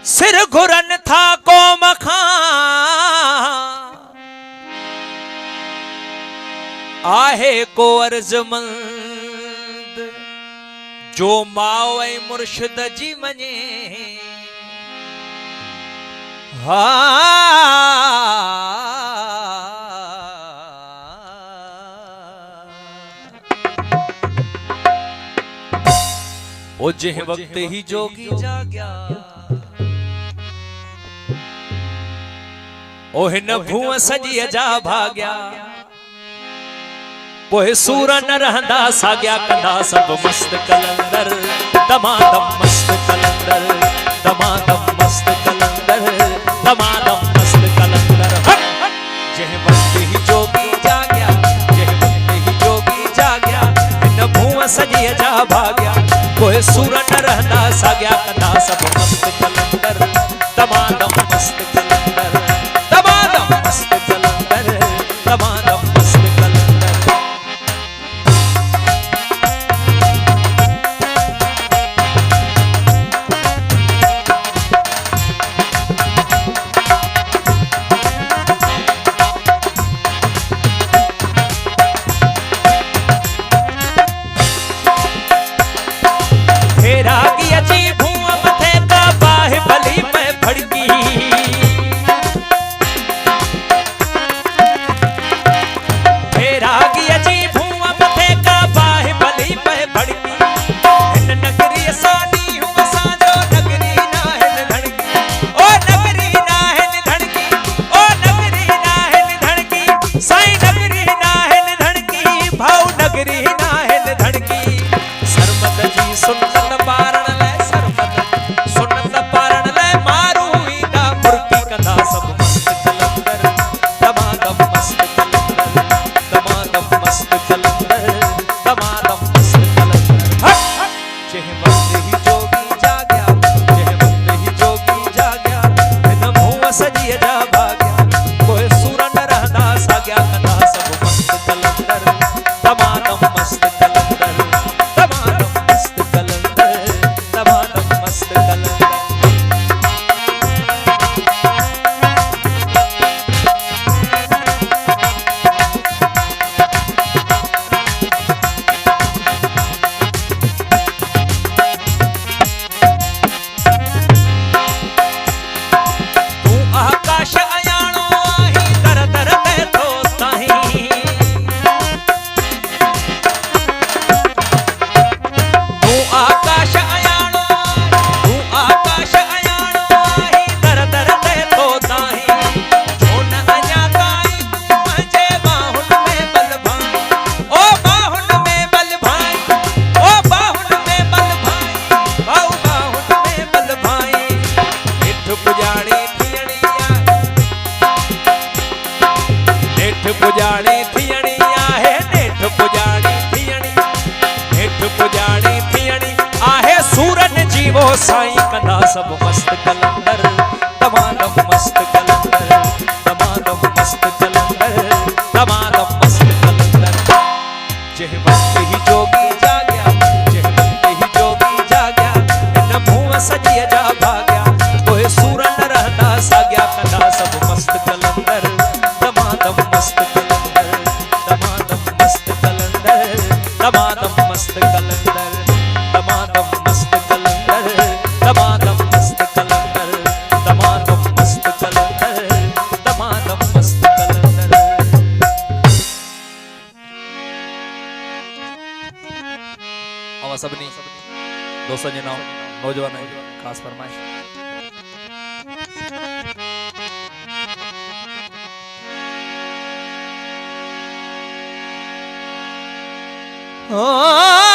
सिर घुरन था को मखा आहे को अर्जमंद जो मावे मुर्शिद जी मने ओ जिह वक्त ही जोगी जाग्या ओ हिन भूअ सजी जा भाग्या पोइ सूर न रहंदा साग्या कंदा सब मस्त कलंदर दमादम मस्त कलंदर दमादम मस्त कलंदर दमादम मस्त कलंदर जिह वक्त ही जोगी जाग्या जिह वक्त ही जोगी जाग्या हिन भूअ सजी जा भाग्या पोइ सूर न रहंदा साग्या कंदा सब मस्त कलंदर दमादम मस्त कलंदर दमादम मस्त कलंदर दमादम मस्त कलंदर पुजाणी थियणी आहे नेठ पुजाणी थियणी नेठ पुजाणी थियणी आहे सूरन जीवो साईं कंदा सब मस्त कलंदर दमादम मस्त कलंदर दमादम मस्त कलंदर दमादम मस्त कलंदर जिह वक्त ही जोगी जाग्या जिह वक्त ही जोगी जाग्या इन भूअ सजी जा भाग्या पोइ सूर न रहंदा साग्या कंदा सब मस्त कलंदर दमादम मस्त कलंदर दमादम मस्त कलंदर दमादम मस्त कलंदर दमादम मस्त कलंदर दमादम मस्त कलंदर दमादम मस्त कलंदर दमादम मस्त कलंदर आवा सबनी दोस्तों जे नाम नौजवान खास फरमाइश Oh